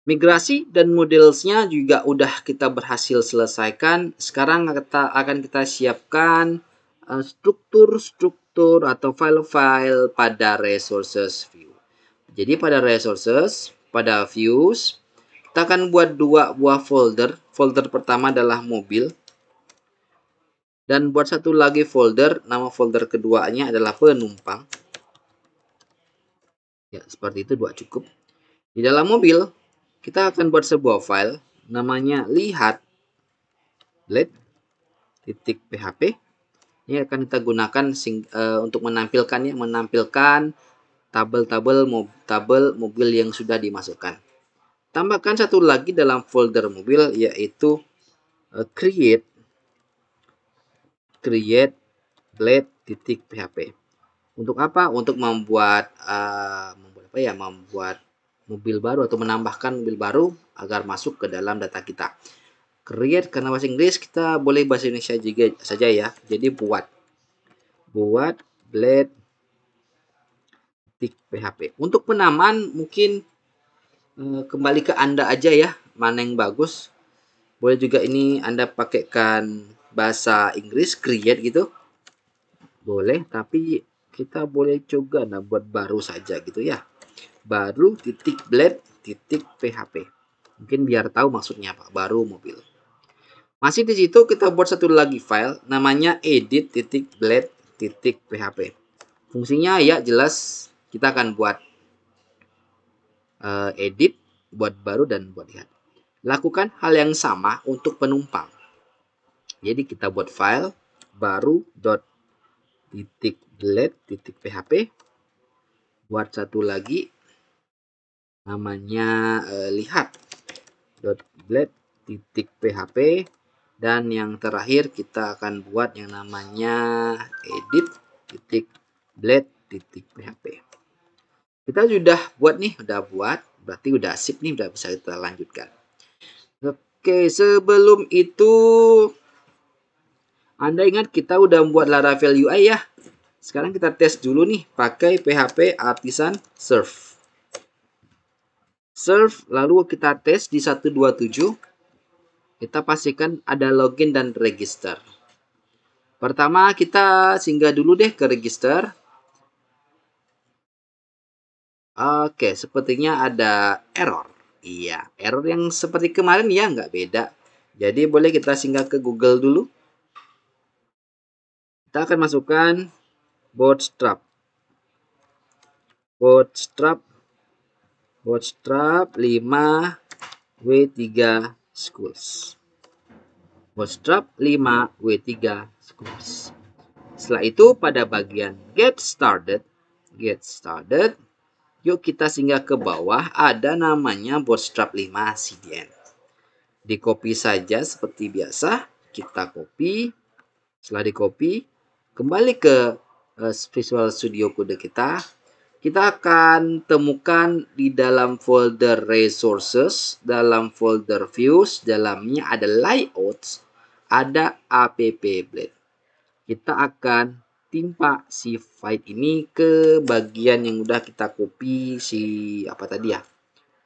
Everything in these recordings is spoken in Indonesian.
Migrasi dan modelsnya juga udah kita berhasil selesaikan. Sekarang kita siapkan struktur-struktur atau file-file pada resources view. Jadi pada resources, pada views, kita akan buat dua buah folder. Folder pertama adalah mobil. Dan buat satu lagi folder, nama folder keduanya adalah penumpang. Ya, seperti itu, dua cukup. Di dalam mobil, kita akan buat sebuah file namanya lihat.blade.php. Ini akan kita gunakan untuk menampilkan tabel mobil yang sudah dimasukkan. Tambahkan satu lagi dalam folder mobil, yaitu create blade.php. Untuk apa? Untuk membuat mobil baru atau menambahkan mobil baru agar masuk ke dalam data kita. Create karena bahasa Inggris, kita boleh bahasa Indonesia juga saja ya. Jadi buat blade.php. Untuk penamaan mungkin kembali ke Anda aja ya, mana yang bagus. Boleh juga ini Anda pakaikan bahasa Inggris, create gitu. Boleh, tapi kita boleh juga buat baru saja gitu ya. Baru.blade.php. Mungkin biar tahu maksudnya apa, baru mobil. Masih di situ kita buat satu lagi file namanya edit.blade.php. Fungsinya ya jelas, kita akan buat edit, buat baru dan buat lihat. Lakukan hal yang sama untuk penumpang. Jadi kita buat file baru.blade.php. Buat satu lagi namanya lihat.blade.php. Dan yang terakhir kita akan buat yang namanya edit.blade.php. Kita sudah buat nih, berarti udah sip nih, udah bisa kita lanjutkan. Oke, sebelum itu Anda ingat kita udah membuat Laravel UI ya. Sekarang kita tes dulu nih pakai PHP Artisan Serve. Serve, lalu kita tes di 127. Kita pastikan ada login dan register. Pertama kita singgah dulu deh ke register. Oke, sepertinya ada error. Iya, error yang seperti kemarin ya, nggak beda. Jadi boleh kita singgah ke Google dulu. Kita akan masukkan bootstrap 5 W3 schools. Bootstrap 5 W3 schools. Setelah itu pada bagian get started, yuk kita singgah ke bawah, ada namanya bootstrap 5 CDN. Di copy saja seperti biasa, kita copy. Setelah di copy, kembali ke Visual Studio Code kita. Kita akan temukan di dalam folder resources, dalam folder views, dalamnya ada layouts, ada app blade. Kita akan timpa si file ini ke bagian yang udah kita copy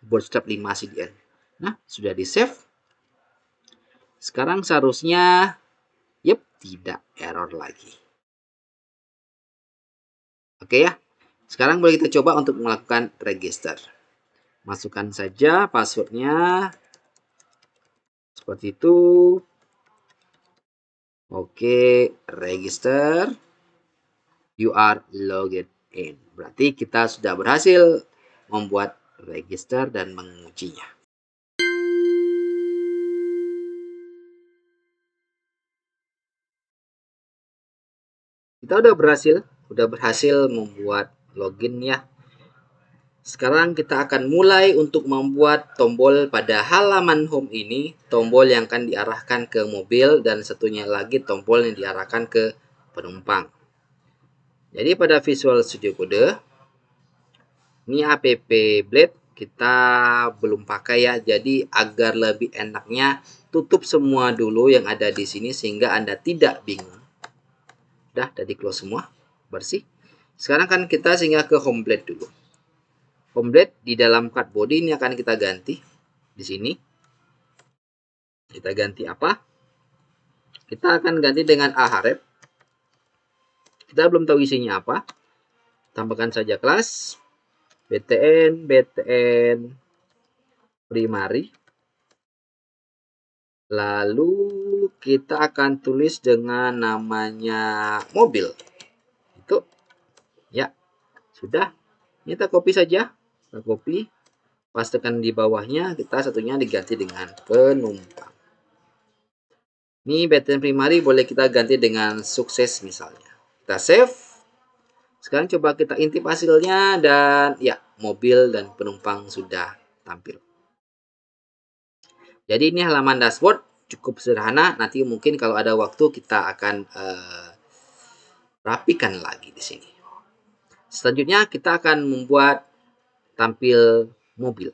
bootstrap 5 CDN. Nah, sudah di save. Sekarang seharusnya tidak error lagi. Oke ya. Sekarang boleh kita coba untuk melakukan register. Masukkan saja passwordnya. Seperti itu. Oke, register. You are logged in. Berarti kita sudah berhasil membuat register dan mengujinya. Kita udah berhasil membuat login ya. Sekarang kita akan mulai untuk membuat tombol pada halaman home ini, tombol yang akan diarahkan ke mobil dan satunya lagi tombol yang diarahkan ke penumpang. Jadi pada Visual Studio Code, ini app Blade kita belum pakai ya. Jadi agar lebih enaknya tutup semua dulu yang ada di sini sehingga Anda tidak bingung. Udah di close semua, bersih. Sekarang kan kita singgah ke Home Blade dulu. Home Blade di dalam card body ini akan kita ganti. di sini. Kita ganti apa? Kita akan ganti dengan Ahref. Kita belum tahu isinya apa. Tambahkan saja kelas BTN primary. Lalu kita akan tulis dengan namanya mobil. Itu ya, sudah. Ini kita copy saja. Kita copy, pastekan di bawahnya, kita satunya diganti dengan penumpang. Ini BTN primary boleh kita ganti dengan sukses misalnya. Kita save. Sekarang coba kita intip hasilnya dan ya, mobil dan penumpang sudah tampil. Jadi ini halaman dashboard cukup sederhana. Nanti mungkin kalau ada waktu kita akan rapikan lagi di sini. Selanjutnya kita akan membuat tampil mobil.